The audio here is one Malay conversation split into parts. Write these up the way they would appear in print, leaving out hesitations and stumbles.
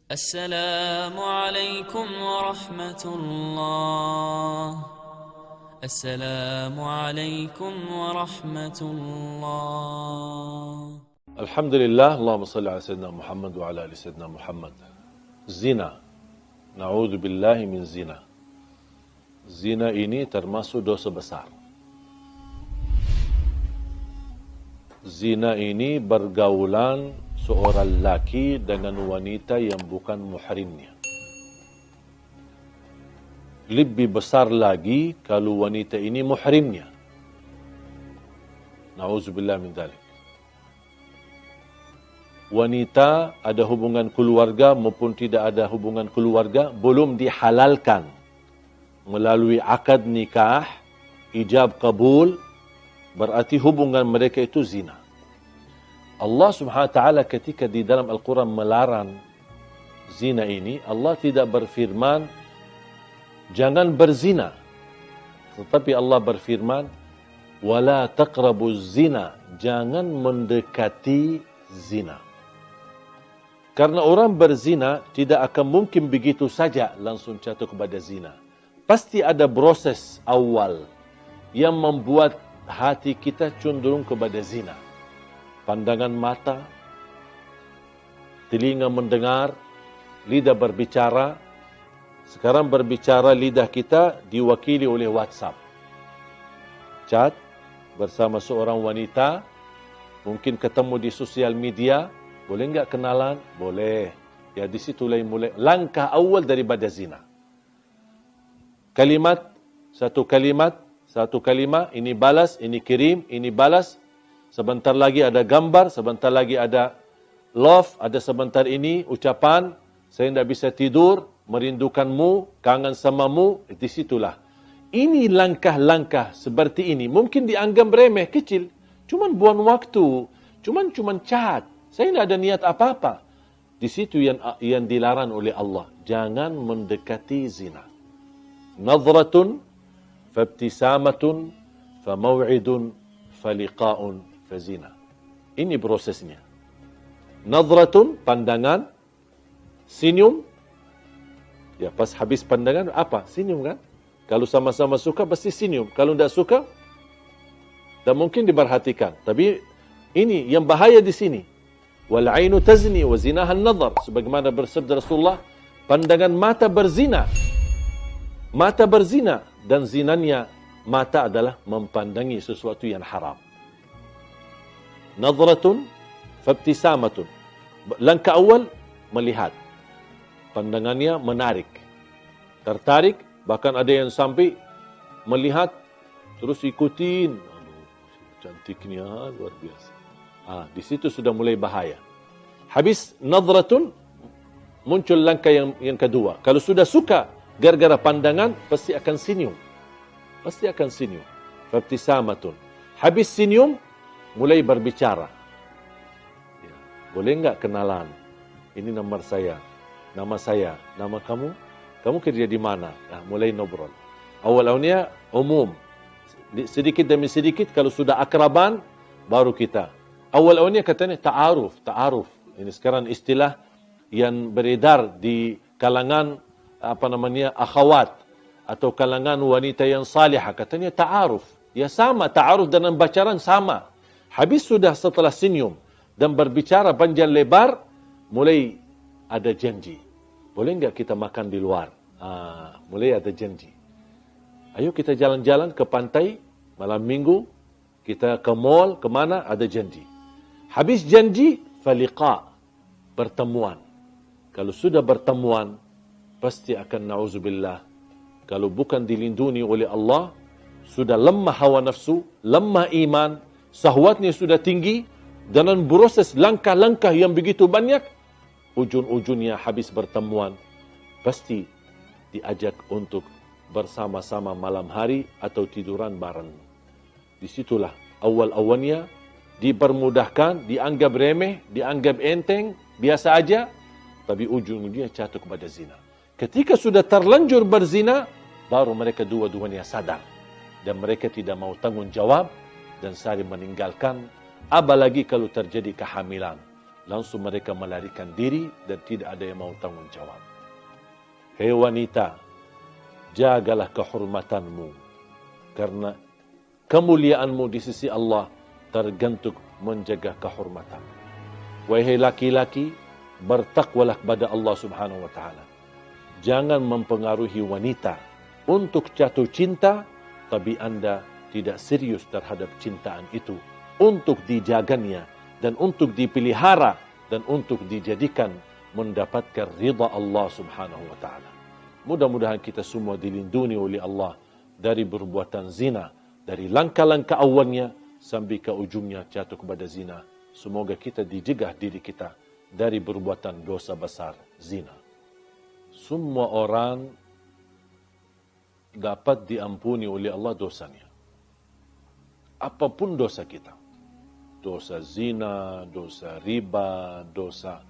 السلام عليكم ورحمة الله. السلام عليكم ورحمة الله. الحمد لله. اللهم صل على سيدنا محمد وعلى آل سيدنا محمد. Zina. Na'udzubillahi min zina. Zina ini termasuk dosa besar. Zina ini bergaulan seorang lelaki dengan wanita yang bukan muhrimnya. Lebih besar lagi kalau wanita ini muhrimnya. Na'udzubillah min dzalik. Wanita ada hubungan keluarga maupun tidak ada hubungan keluarga belum dihalalkan melalui akad nikah, ijab kabul, berarti hubungan mereka itu zina. Allah Subhanahu wa taala ketika di dalam Al-Quran melarang zina ini, Allah tidak berfirman jangan berzina. Tetapi Allah berfirman wala taqrabuz zina, jangan mendekati zina. Karena orang berzina tidak akan mungkin begitu saja langsung jatuh kepada zina. Pasti ada proses awal yang membuat hati kita cenderung kepada zina. Pandangan mata, telinga mendengar, lidah berbicara. Sekarang berbicara lidah kita diwakili oleh WhatsApp. Chat bersama seorang wanita, mungkin ketemu di sosial media, boleh enggak kenalan? Boleh. Ya di situ mulai langkah awal daripada zina. Satu kalimat, ini balas, ini kirim, ini balas. Sebentar lagi ada gambar, sebentar lagi ada love, ada sebentar ini ucapan, saya tidak bisa tidur, merindukanmu, kangen samamu, di situlah. Ini langkah-langkah seperti ini, mungkin dianggap remeh, kecil, cuman buang waktu, cuman chat, saya tidak ada niat apa-apa. Di situ yang dilarang oleh Allah, jangan mendekati zina. Nadratun, fabtisamatun, famaw'idun, faliqa'un, fazina. Ini prosesnya. Nadratun, pandangan. Senyum. Ya, pas habis pandangan, apa? Senyum kan? Kalau sama-sama suka, pasti senyum. Kalau tidak suka, tak mungkin diperhatikan. Tapi ini yang bahaya di sini. Wal ainu tazni wa zinahan nadhar. Sebagaimana bersabda Rasulullah, pandangan mata berzina. Mata berzina. Dan zinanya mata adalah mempandangi sesuatu yang haram. Nadratun, fabtisamatun. Langkah awal, melihat. Pandangannya menarik. Tertarik, bahkan ada yang sampai melihat, terus ikutin. Aduh, cantiknya, luar biasa. Di situ sudah mulai bahaya. Habis nadratun, muncul langkah yang kedua. Kalau sudah suka, gara-gara pandangan, pasti akan senyum. Pasti akan senyum. Fabtisamatun. Habis senyum, mulai berbicara. Ya, boleh enggak kenalan? Ini nomor saya, nama saya, nama kamu. Kamu kerja di mana? Mulai ngobrol. Awal-awalnya umum. Sedikit demi sedikit, kalau sudah akraban, baru kita. Awal-awalnya katanya ta'aruf. Ini sekarang istilah yang beredar di kalangan akhwat atau kalangan wanita yang salihah. Katanya ta'aruf. Ya sama, ta'aruf dan pacaran sama. Habis sudah setelah senyum dan berbicara panjang lebar, mulai ada janji. Boleh enggak kita makan di luar? Mulai ada janji. Ayo kita jalan-jalan ke pantai malam minggu, kita ke mall, kemana, ada janji. Habis janji, faliqa, pertemuan. Kalau sudah bertemuan, pasti akan na'udzubillah. Kalau bukan dilindungi oleh Allah, sudah lemah hawa nafsu, lemah iman, sahwatnya sudah tinggi, dan proses langkah-langkah yang begitu banyak, ujung-ujungnya habis bertemuan, pasti diajak untuk bersama-sama malam hari atau tiduran bareng. Disitulah awal-awalnya dipermudahkan, dianggap remeh, dianggap enteng, biasa aja, tapi ujung-ujungnya jatuh kepada zina. Ketika sudah terlanjur berzina, baru mereka dua-duanya sadar. Dan mereka tidak mau tanggung jawab dan saling meninggalkan. Apalagi kalau terjadi kehamilan. langsung mereka melarikan diri dan tidak ada yang mau tanggungjawab. Hei wanita, jagalah kehormatanmu, karena kemuliaanmu di sisi Allah tergantung menjaga kehormatan. Wahai laki-laki, bertakwalah kepada Allah Subhanahu wa taala. Jangan mempengaruhi wanita untuk jatuh cinta, tapi Anda tidak serius terhadap cintaan itu untuk dijaganya dan untuk dipelihara dan untuk dijadikan mendapatkan ridha Allah Subhanahu wa taala. Mudah-mudahan kita semua dilindungi oleh Allah dari perbuatan zina, dari langkah-langkah awalnya sampai ke ujungnya jatuh kepada zina. Semoga kita dijegah diri kita dari perbuatan dosa besar zina. Semua orang dapat diampuni oleh Allah dosanya. Apapun dosa kita. Dosa zina, dosa riba, dosa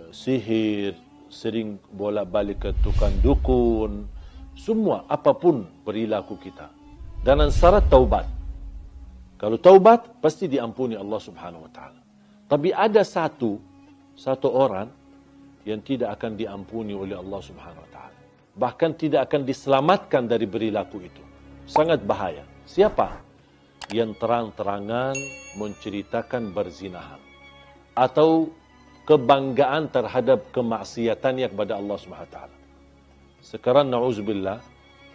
sihir, sering bolak-balik ke tukang dukun, semua apapun perilaku kita. Dan syarat taubat. Kalau taubat pasti diampuni Allah Subhanahu wa taala. Tapi ada satu orang yang tidak akan diampuni oleh Allah Subhanahu wa taala. Bahkan tidak akan diselamatkan dari perilaku itu. Sangat bahaya. Siapa? Yang terang-terangan menceritakan berzinahan atau kebanggaan terhadap kemaksiatannya kepada Allah SWT. Sekarang na'udzubillah,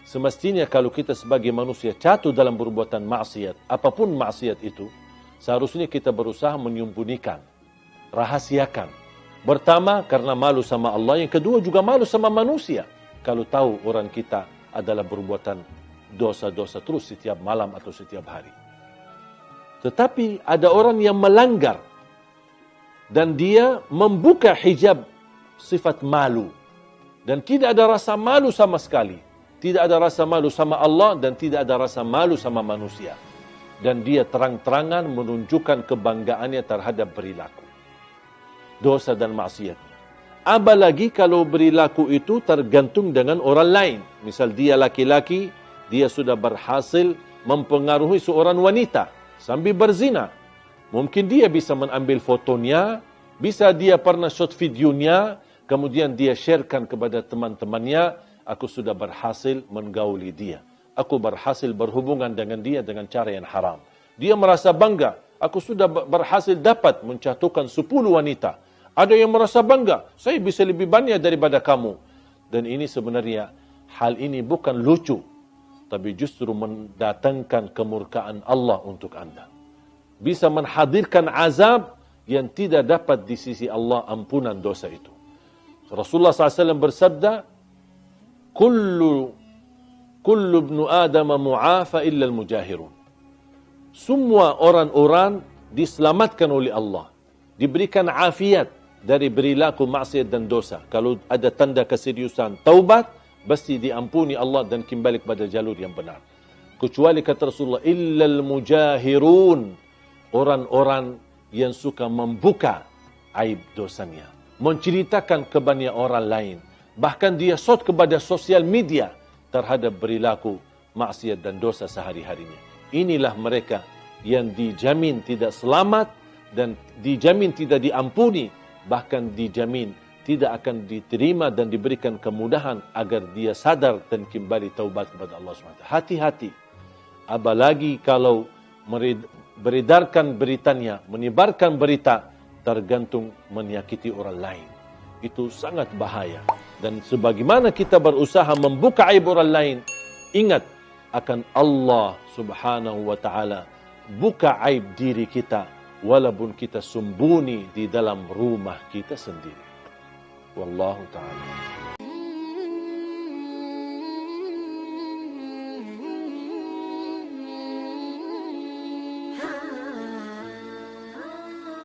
semestinya kalau kita sebagai manusia jatuh dalam perbuatan maksiat, apapun maksiat itu, seharusnya kita berusaha menyembunyikan, rahasiakan. Pertama, karena malu sama Allah. Yang kedua, juga malu sama manusia. Kalau tahu orang kita adalah perbuatan dosa-dosa terus setiap malam atau setiap hari. Tetapi ada orang yang melanggar dan dia membuka hijab sifat malu dan tidak ada rasa malu sama sekali. Tidak ada rasa malu sama Allah dan tidak ada rasa malu sama manusia. Dan dia terang-terangan menunjukkan kebanggaannya terhadap perilaku dosa dan maksiatnya. Apalagi kalau perilaku itu tergantung dengan orang lain. Misal dia laki-laki, dia sudah berhasil mempengaruhi seorang wanita sambil berzina. Mungkin dia bisa mengambil fotonya, bisa dia pernah shot videonya, kemudian dia sharekan kepada teman-temannya, aku sudah berhasil menggauli dia. Aku berhasil berhubungan dengan dia dengan cara yang haram. Dia merasa bangga, aku sudah berhasil dapat menjatuhkan 10 wanita. Ada yang merasa bangga, saya bisa lebih banyak daripada kamu. Dan ini sebenarnya, hal ini bukan lucu, tapi justru mendatangkan kemurkaan Allah untuk Anda. Bisa menghadirkan azab yang tidak dapat di sisi Allah ampunan dosa itu. Rasulullah SAW bersabda, Kullu ibnu Adam mu'afa illa al-mujahirun. Semua orang-orang diselamatkan oleh Allah. Diberikan afiat dari perilaku maksiat dan dosa. Kalau ada tanda keseriusan taubat, pasti diampuni Allah dan kembali kepada jalur yang benar. Kecuali kata Rasulullah, illal mujahirun, orang-orang yang suka membuka aib dosanya, menceritakan kebanyakan orang lain, bahkan dia shot kepada sosial media terhadap perilaku maksiat dan dosa sehari-harinya. Inilah mereka yang dijamin tidak selamat dan dijamin tidak diampuni, bahkan dijamin tidak akan diterima dan diberikan kemudahan agar dia sadar dan kembali taubat kepada Allah SWT. Hati-hati. Apalagi kalau beredarkan beritanya, menyebarkan berita, tergantung menyakiti orang lain. Itu sangat bahaya. Dan sebagaimana kita berusaha membuka aib orang lain, ingat akan Allah Subhanahu wa ta'ala buka aib diri kita, walaupun kita sembunyi di dalam rumah kita sendiri. Wallahu ta'ala.